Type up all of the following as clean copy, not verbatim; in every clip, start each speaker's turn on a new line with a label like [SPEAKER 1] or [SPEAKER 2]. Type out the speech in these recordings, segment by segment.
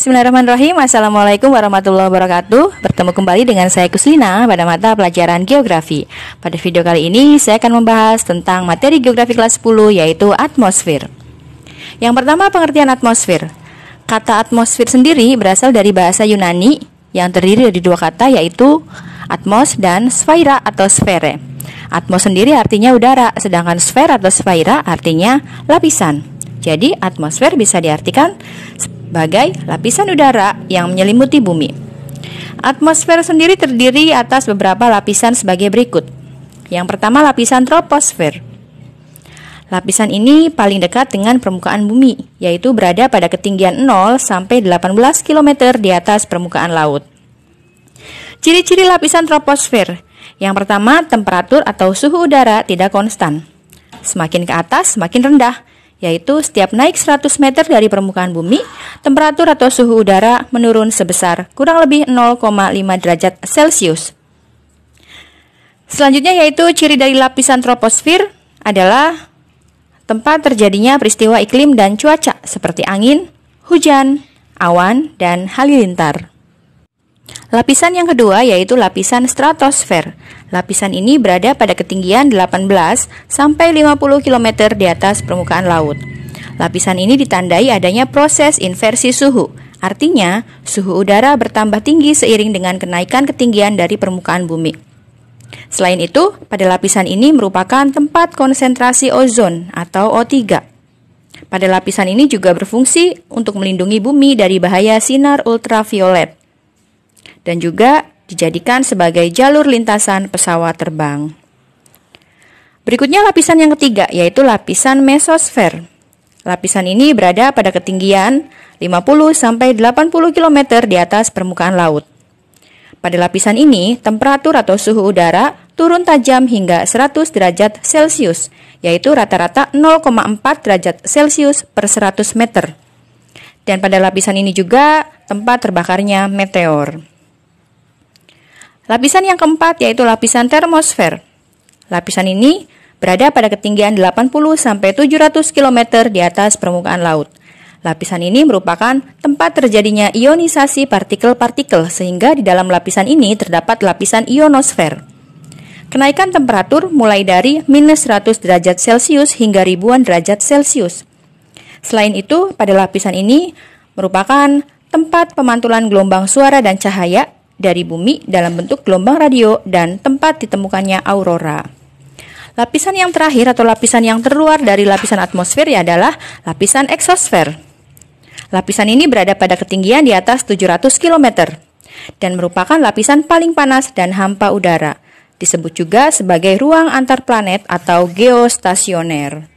[SPEAKER 1] Bismillahirrahmanirrahim. Assalamualaikum warahmatullahi wabarakatuh. Bertemu kembali dengan saya Kuslina pada mata pelajaran geografi. Pada video kali ini saya akan membahas tentang materi geografi kelas 10, yaitu atmosfer. Yang pertama, pengertian atmosfer. Kata atmosfer sendiri berasal dari bahasa Yunani yang terdiri dari dua kata, yaitu atmos dan sphera atau sfere. Atmos sendiri artinya udara, sedangkan sfera atau sphera artinya lapisan. Jadi atmosfer bisa diartikan sebagai lapisan udara yang menyelimuti bumi. Atmosfer sendiri terdiri atas beberapa lapisan sebagai berikut. Yang pertama, lapisan troposfer. Lapisan ini paling dekat dengan permukaan bumi, yaitu berada pada ketinggian 0 sampai 18 km di atas permukaan laut. Ciri-ciri lapisan troposfer. Yang pertama, temperatur atau suhu udara tidak konstan. Semakin ke atas, semakin rendah, yaitu setiap naik 100 meter dari permukaan bumi, temperatur atau suhu udara menurun sebesar kurang lebih 0,5 derajat Celcius. Selanjutnya yaitu ciri dari lapisan troposfer adalah tempat terjadinya peristiwa iklim dan cuaca seperti angin, hujan, awan, dan halilintar. Lapisan yang kedua yaitu lapisan stratosfer. Lapisan ini berada pada ketinggian 18 sampai 50 km di atas permukaan laut. Lapisan ini ditandai adanya proses inversi suhu. Artinya, suhu udara bertambah tinggi seiring dengan kenaikan ketinggian dari permukaan bumi. Selain itu, pada lapisan ini merupakan tempat konsentrasi ozon atau O3. Pada lapisan ini juga berfungsi untuk melindungi bumi dari bahaya sinar ultraviolet dan juga dijadikan sebagai jalur lintasan pesawat terbang. Berikutnya lapisan yang ketiga, yaitu lapisan mesosfer. Lapisan ini berada pada ketinggian 50 sampai 80 km di atas permukaan laut. Pada lapisan ini, temperatur atau suhu udara turun tajam hingga 100 derajat Celcius, yaitu rata-rata 0,4 derajat Celcius per 100 meter. Dan pada lapisan ini juga tempat terbakarnya meteor. Lapisan yang keempat yaitu lapisan termosfer. Lapisan ini berada pada ketinggian 80 sampai 700 km di atas permukaan laut. Lapisan ini merupakan tempat terjadinya ionisasi partikel-partikel sehingga di dalam lapisan ini terdapat lapisan ionosfer. Kenaikan temperatur mulai dari minus 100 derajat Celcius hingga ribuan derajat Celcius. Selain itu, pada lapisan ini merupakan tempat pemantulan gelombang suara dan cahaya dari bumi dalam bentuk gelombang radio dan tempat ditemukannya aurora. Lapisan yang terakhir atau lapisan yang terluar dari lapisan atmosfer adalah lapisan eksosfer. Lapisan ini berada pada ketinggian di atas 700 km dan merupakan lapisan paling panas dan hampa udara. Disebut juga sebagai ruang antar planet atau geostasioner.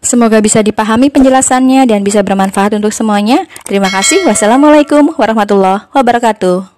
[SPEAKER 1] Semoga bisa dipahami penjelasannya dan bisa bermanfaat untuk semuanya. Terima kasih. Wassalamualaikum warahmatullahi wabarakatuh.